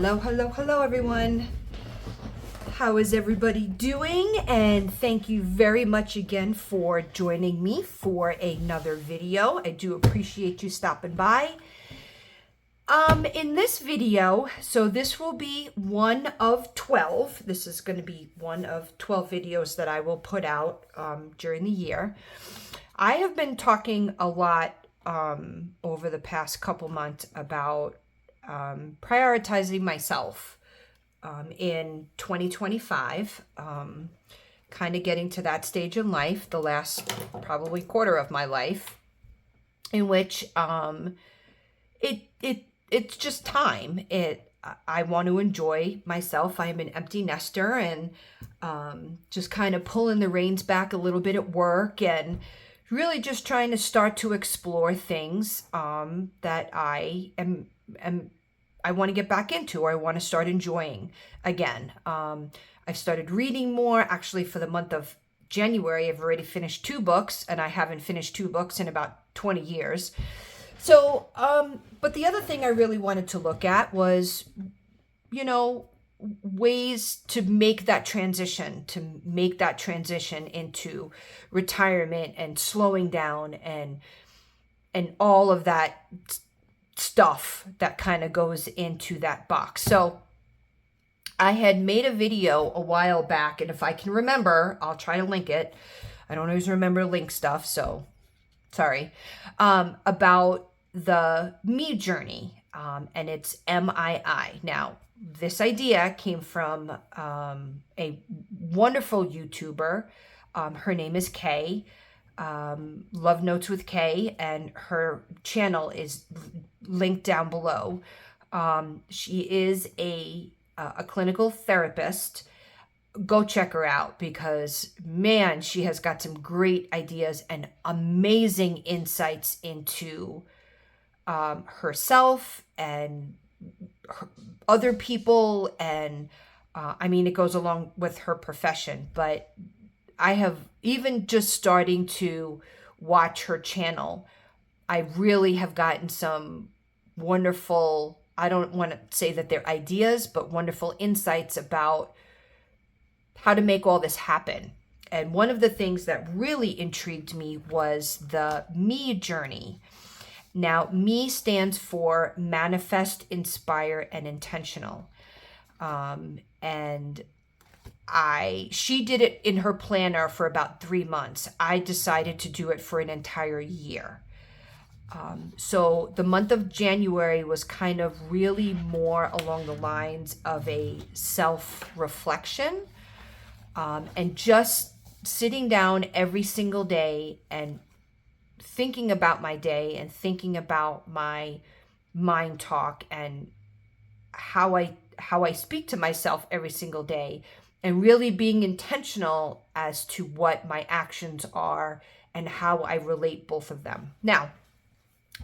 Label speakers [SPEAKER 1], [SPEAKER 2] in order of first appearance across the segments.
[SPEAKER 1] Hello, hello, hello, everyone. How is everybody doing? And thank you very much again for joining me for another video. I do appreciate you stopping by. In this video, so this will be one of 12. This is going to be one of 12 videos that I will put out during the year. I have been talking a lot over the past couple months about prioritizing myself in 2025, kind of getting to that stage in life, the last probably quarter of my life, in which it's just time. I want to enjoy myself. I am an empty nester and just kind of pulling the reins back a little bit at work and really just trying to start to explore things that I want to get back into, or I want to start enjoying again. I've started reading more. Actually, for the month of January, I've already finished 2 books, and I haven't finished 2 books in about 20 years. So, but the other thing I really wanted to look at was, ways to make that transition, into retirement and slowing down and all of that stuff that kind of goes into that box. So I had made a video a while back, and if I can remember, I'll try to link it. I don't always remember link stuff, so sorry. About the MII journey, and it's MII. Now, this idea came from a wonderful YouTuber. Her name is Kay. Love Notes with Kay, and her channel is linked down below. She is a clinical therapist. Go check her out, because man, she has got some great ideas and amazing insights into herself and other people, and it goes along with her profession. But I have, even just starting to watch her channel, I really have gotten some wonderful, I don't want to say that they're ideas, but wonderful insights about how to make all this happen. And one of the things that really intrigued me was the MII journey. Now, MII stands for Manifest, Inspire, and Intentional. And she did it in her planner for about 3 months. I decided to do it for an entire year. So the month of January was kind of really more along the lines of a self-reflection, and just sitting down every single day and thinking about my day and thinking about my mind talk and how I speak to myself every single day, and really being intentional as to what my actions are and how I relate both of them. Now,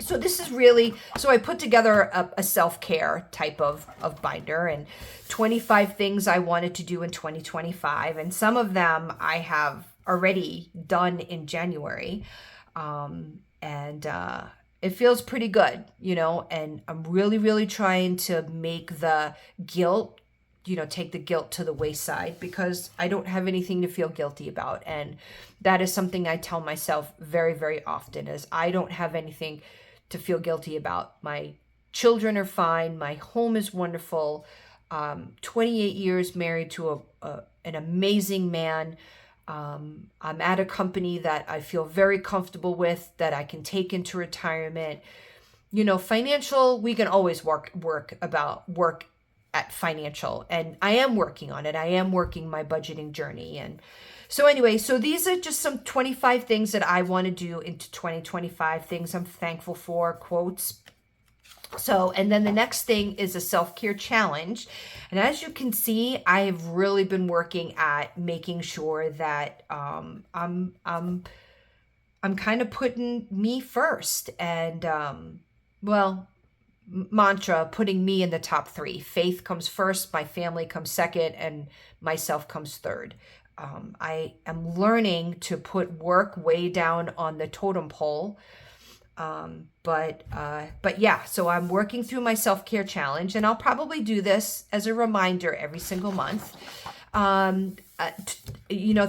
[SPEAKER 1] so this is really, so I put together a self-care type of binder, and 25 things I wanted to do in 2025. And some of them I have already done in January. And it feels pretty good, and I'm really, really trying to make the guilt, take the guilt to the wayside, because I don't have anything to feel guilty about. And that is something I tell myself very, very often, is I don't have anything to feel guilty about. My children are fine. My home is wonderful. 28 years married to an amazing man. I'm at a company that I feel very comfortable with, that I can take into retirement. Financial, we can always work at financial, and I am working on it. I am working my budgeting journey. And so anyway, so these are just some 25 things that I want to do into 2025, things I'm thankful for, quotes. So, and then the next thing is a self-care challenge. And as you can see, I have really been working at making sure that I'm kind of putting me first. And mantra, putting me in the top 3. Faith comes first, my family comes second, and myself comes third. I am learning to put work way down on the totem pole, But yeah, so I'm working through my self-care challenge, and I'll probably do this as a reminder every single month.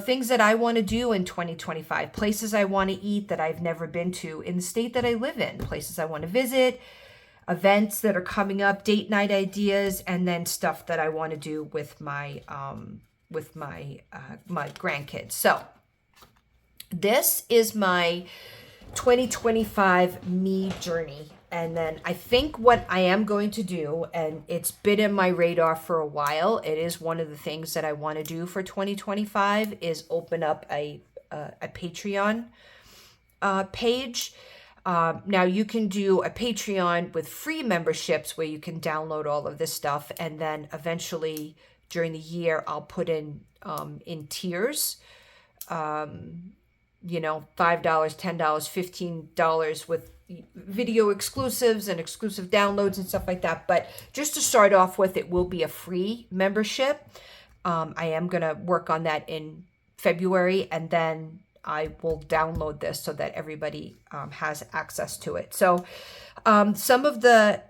[SPEAKER 1] Things that I want to do in 2025, places I want to eat that I've never been to in the state that I live in, places I want to visit, events that are coming up, date night ideas, and then stuff that I want to do with my my grandkids. So this is my 2025 me journey. And then I think what I am going to do, and it's been in my radar for a while, it is one of the things that I want to do for 2025, is open up a Patreon page. Now you can do a Patreon with free memberships where you can download all of this stuff, and then eventually during the year I'll put in tiers. $5, $10, $15 with video exclusives and exclusive downloads and stuff like that. But just to start off with, it will be a free membership. I am going to work on that in February, and then I will download this so that everybody has access to it. So some of the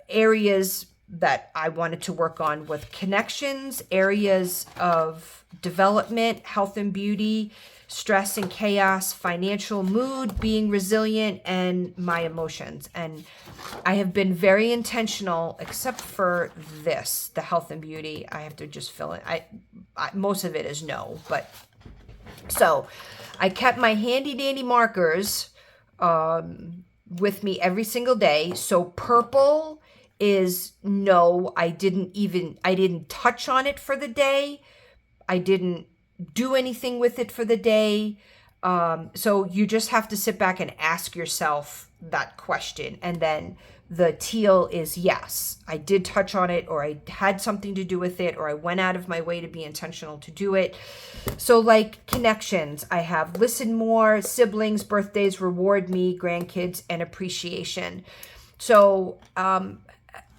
[SPEAKER 1] areas that I wanted to work on with connections, areas of development, health and beauty, stress and chaos, financial mood, being resilient, and my emotions. And I have been very intentional, except for this, the health and beauty. I have to just fill in. Most of it is no, but so I kept my handy dandy markers with me every single day. So purple is no, I didn't touch on it for the day. I didn't do anything with it for the day. So you just have to sit back and ask yourself that question. And then the teal is yes, I did touch on it, or I had something to do with it, or I went out of my way to be intentional to do it. So like connections, I have listen more, siblings, birthdays, reward me, grandkids, and appreciation. So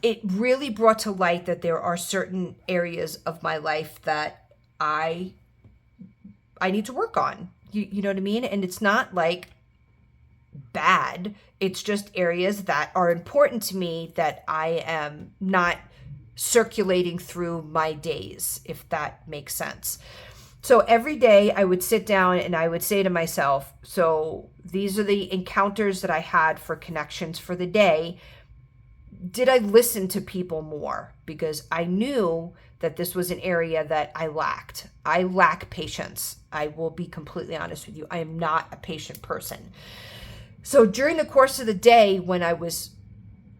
[SPEAKER 1] it really brought to light that there are certain areas of my life that I need to work on. You know what I mean? And it's not like bad. It's just areas that are important to me that I am not circulating through my days, if that makes sense. So every day I would sit down and I would say to myself, so these are the encounters that I had for connections for the day. Did I listen to people more? Because I knew that this was an area that I lacked. I lack patience. I will be completely honest with you. I am not a patient person. So during the course of the day, when I was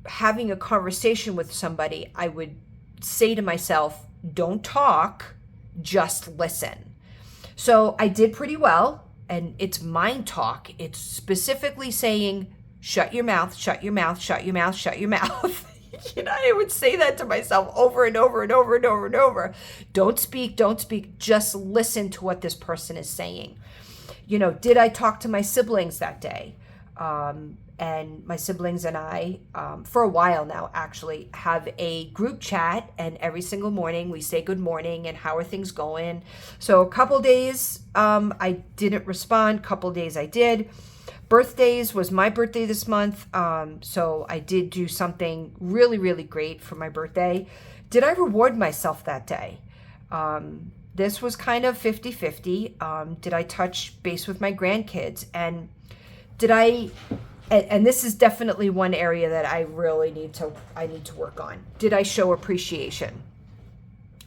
[SPEAKER 1] having a conversation with somebody, I would say to myself, don't talk, just listen. So I did pretty well, and it's mind talk. It's specifically saying, shut your mouth, shut your mouth, shut your mouth, shut your mouth. I would say that to myself over and over and over and over and over. Don't speak, just listen to what this person is saying. Did I talk to my siblings that day? And my siblings and I, for a while now, actually have a group chat, and every single morning we say good morning and how are things going. So a couple days I didn't respond, couple days I did. Birthdays was my birthday this month, so I did do something really, really great for my birthday. Did I reward myself that day? This was kind of 50-50. Did I touch base with my grandkids? And did I, and this is definitely one area that I really need to work on. Did I show appreciation?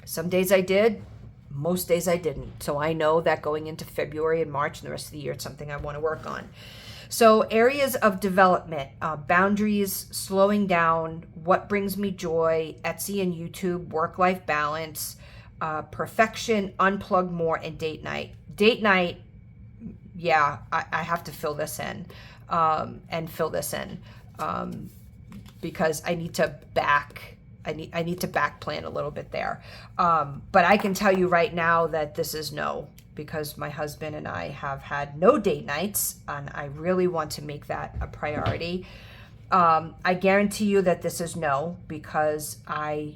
[SPEAKER 1] Some days I did, most days I didn't. So I know that going into February and March and the rest of the year, it's something I want to work on. So areas of development, boundaries, slowing down, what brings me joy, Etsy and YouTube, work-life balance, perfection, unplug more, and date night. Date night, yeah, I have to fill this in because I need to back plan a little bit there. But I can tell you right now that this is no, because my husband and I have had no date nights, and I really want to make that a priority. I guarantee you that this is no, because I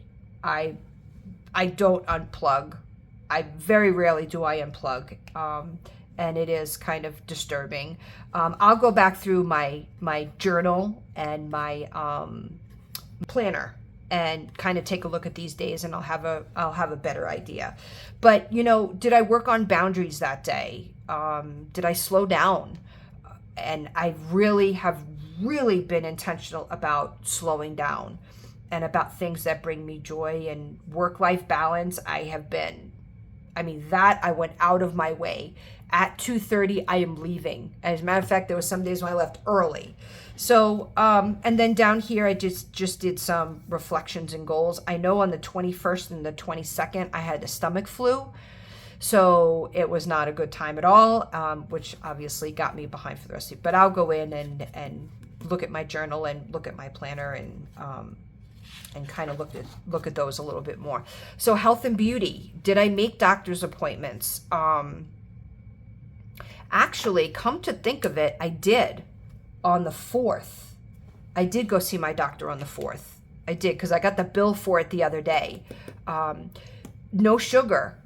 [SPEAKER 1] don't unplug. I very rarely do I unplug. and it is kind of disturbing. I'll go back through my journal and my planner and kind of take a look at these days, and I'll have a better idea. But did I work on boundaries that day? Did I slow down? And I have really been intentional about slowing down and about things that bring me joy and work-life balance. I went out of my way. At 2:30, I am leaving. As a matter of fact, there was some days when I left early. So, and then down here, I just did some reflections and goals. I know on the 21st and the 22nd, I had the stomach flu. So it was not a good time at all, which obviously got me behind for the rest of it. But I'll go in and look at my journal and look at my planner and kind of look at those a little bit more. So health and beauty. Did I make doctor's appointments? Actually, come to think of it, I did on the 4th. I did go see my doctor on the 4th. I did, because I got the bill for it the other day. No sugar.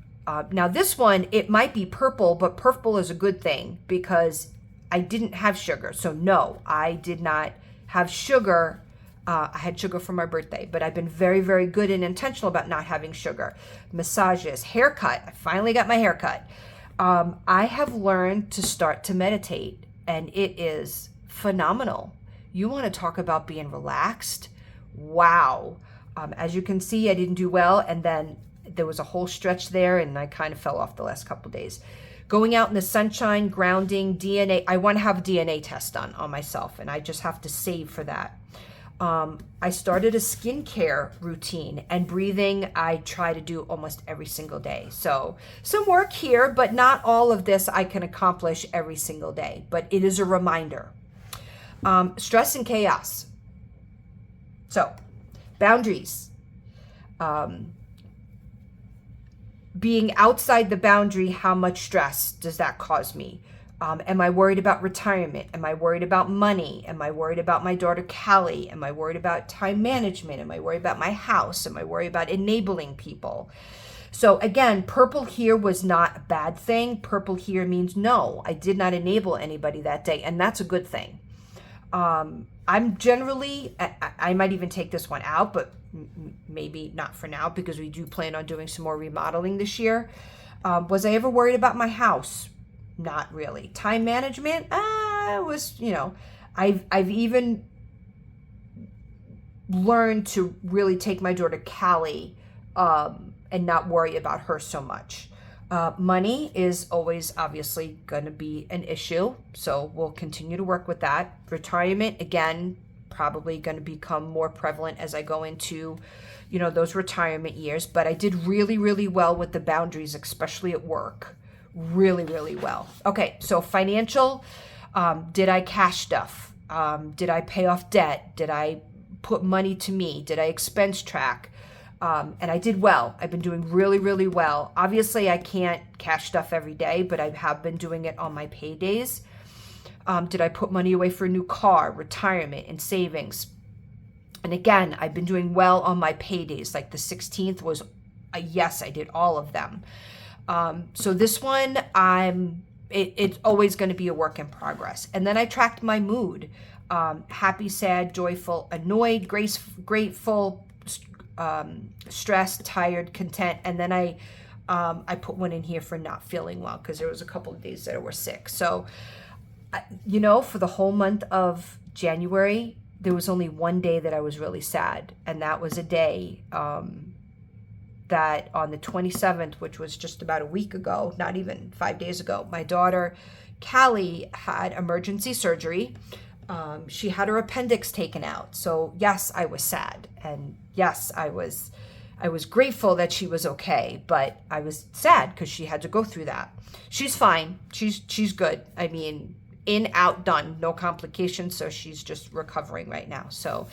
[SPEAKER 1] Now this one, it might be purple, but purple is a good thing because I didn't have sugar. So no, I did not have sugar. I had sugar for my birthday, but I've been very, very good and intentional about not having sugar. Massages, haircut. I finally got my haircut. I have learned to start to meditate, and it is phenomenal. You want to talk about being relaxed? Wow. As you can see, I didn't do well, and then there was a whole stretch there, and I kind of fell off the last couple of days. Going out in the sunshine, grounding, DNA. I want to have a DNA test done on myself, and I just have to save for that. I started a skincare routine, and breathing I try to do almost every single day. So some work here, but not all of this I can accomplish every single day, but it is a reminder. Stress and chaos. So boundaries. Being outside the boundary, how much stress does that cause me? Am I worried about retirement? Am I worried about money? Am I worried about my daughter, Callie? Am I worried about time management? Am I worried about my house? Am I worried about enabling people? So again, purple here was not a bad thing. Purple here means no, I did not enable anybody that day, and that's a good thing. I'm generally, I might even take this one out, but maybe not for now because we do plan on doing some more remodeling this year. Was I ever worried about my house? Not really. Time management, I've even learned to really take my daughter Callie and not worry about her so much. Money is always obviously going to be an issue, so we'll continue to work with that. Retirement, again, probably going to become more prevalent as I go into, those retirement years. But I did really, really well with the boundaries, especially at work. Really, really well. Okay, so financial, did I cash stuff? Did I pay off debt? Did I put money to me? Did I expense track? And I did well. I've been doing really, really well. Obviously, I can't cash stuff every day, but I have been doing it on my paydays. Did I put money away for a new car, retirement, and savings? And again, I've been doing well on my paydays. Like the 16th was a yes, I did all of them. So this one, it's always going to be a work in progress. And then I tracked my mood. Happy, sad, joyful, annoyed, grateful, stressed, tired, content. And then I put one in here for not feeling well because there was a couple of days that I were sick. So, for the whole month of January, there was only one day that I was really sad. And that was a day that on the 27th, which was just about a week ago, not even 5 days ago, my daughter, Callie, had emergency surgery. She had her appendix taken out. So yes, I was sad. And yes, I was grateful that she was okay, but I was sad because she had to go through that. She's fine. She's good. I mean, in, out, done, no complications. So she's just recovering right now. So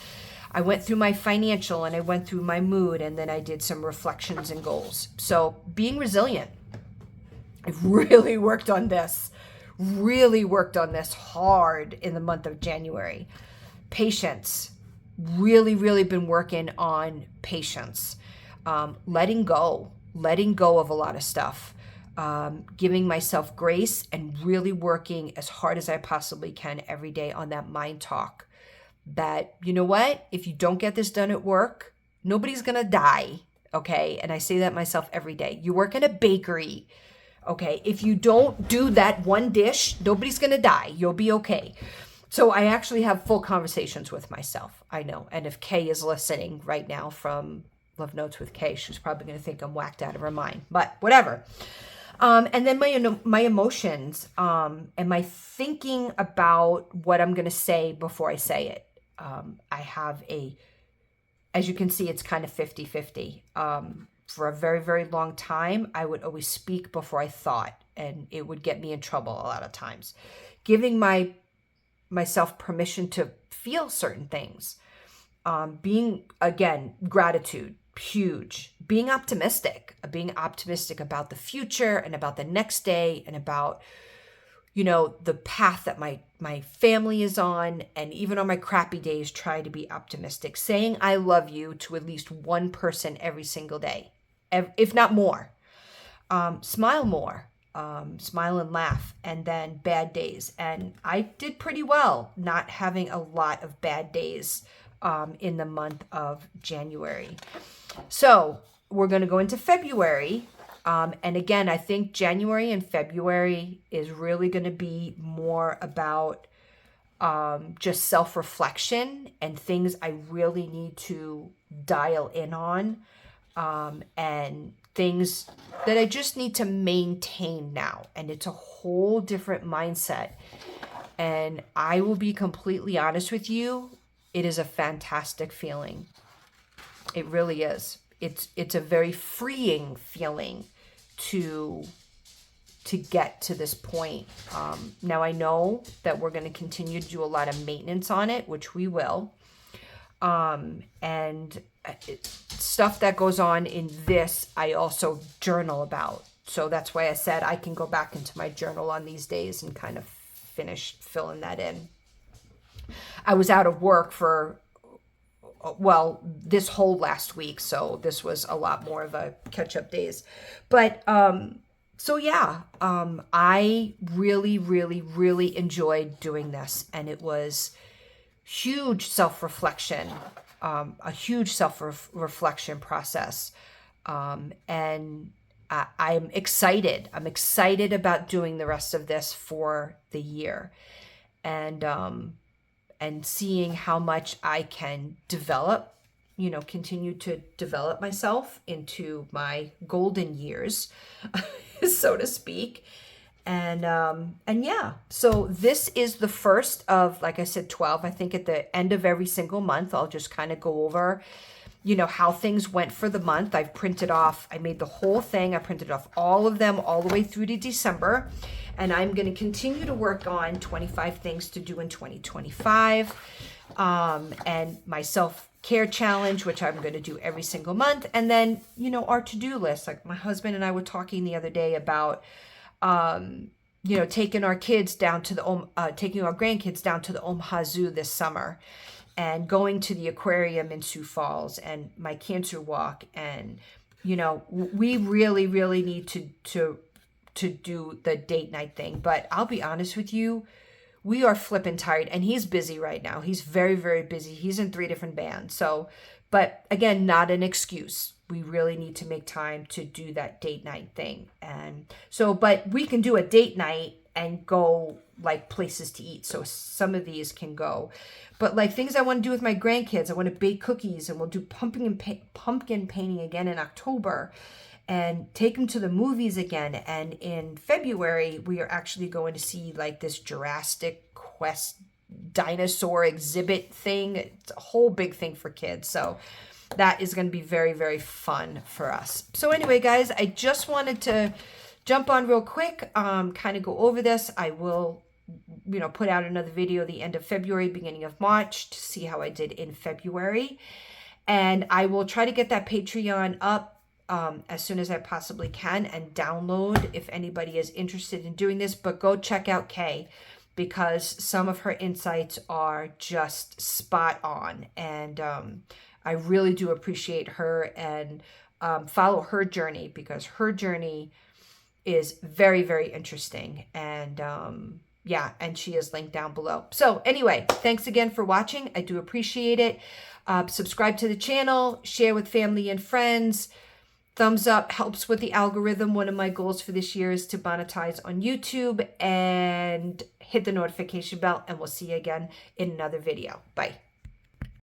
[SPEAKER 1] I went through my financial and I went through my mood, and then I did some reflections and goals. So being resilient, I've really worked on this hard in the month of January. Patience, really been working on patience. Letting go of a lot of stuff. giving myself grace and really working as hard as I possibly can every day on that mind talk that, you know what, if you don't get this done at work, nobody's going to die. Okay. And I say that myself every day. You work in a bakery. Okay. If you don't do that one dish, nobody's going to die. You'll be okay. So I actually have full conversations with myself. I know. And if Kay is listening right now from Love Notes with Kay, she's probably going to think I'm whacked out of her mind, but whatever. And then my emotions, and my thinking about what I'm going to say before I say it. I have as you can see, it's kind of 50-50. For a very, very long time, I would always speak before I thought, and it would get me in trouble a lot of times. Giving myself permission to feel certain things. Being, again, gratitude, huge. Being optimistic about the future and about the next day and about, the path that my family is on, and even on my crappy days, try to be optimistic. Saying I love you to at least one person every single day, if not more. Smile more. Smile and laugh, and then bad days. And I did pretty well not having a lot of bad days in the month of January. So we're going to go into February. And again, I think January and February is really going to be more about just self-reflection and things I really need to dial in on, and things that I just need to maintain now. And it's a whole different mindset. And I will be completely honest with you, it is a fantastic feeling. It really is. It's a very freeing feeling to get to this point. Now I know that we're going to continue to do a lot of maintenance on it, which we will. And stuff that goes on in this, I also journal about. So that's why I said I can go back into my journal on these days and kind of finish filling that in. I was out of work for, this whole last week. So this was a lot more of a catch-up days. But, I really, really, really enjoyed doing this. And it was huge self-reflection, a huge self-reflection process. And I'm excited. I'm excited about doing the rest of this for the year. And seeing how much I can develop, continue to develop myself into my golden years, so to speak. So this is the first of, like I said, 12. I think at the end of every single month, I'll just kind of go over, how things went for the month. I made the whole thing. I printed off all of them all the way through to December. And I'm going to continue to work on 25 things to do in 2025. And my self-care challenge, which I'm going to do every single month. And then, our to-do list. Like my husband and I were talking the other day about, taking our grandkids down to the Omaha Zoo this summer, and going to the aquarium in Sioux Falls, and my cancer walk. And, we really, really need to do the date night thing. But I'll be honest with you, we are flipping tired, and he's busy right now. He's very, very busy. He's in 3 different bands. So, but again, not an excuse. We really need to make time to do that date night thing. And so, but we can do a date night and go like places to eat. So some of these can go, but like things I want to do with my grandkids, I want to bake cookies, and we'll do pumpkin painting again in October, and take them to the movies again. And in February, we are actually going to see like this Jurassic Quest dinosaur exhibit thing. It's a whole big thing for kids. So that is going to be very, very fun for us. So anyway, guys, I just wanted to jump on real quick, kind of go over this. I will, put out another video the end of February, beginning of March, to see how I did in February. And I will try to get that Patreon up as soon as I possibly can, and download if anybody is interested in doing this. But go check out Kay, because some of her insights are just spot on. And I really do appreciate her, and follow her journey, because her journey is very, very interesting. And yeah, and she is linked down below. So anyway, thanks again for watching. I do appreciate it. Subscribe to the channel, share with family and friends. Thumbs up helps with the algorithm. One of my goals for this year is to monetize on YouTube, and hit the notification bell, and we'll see you again in another video. Bye.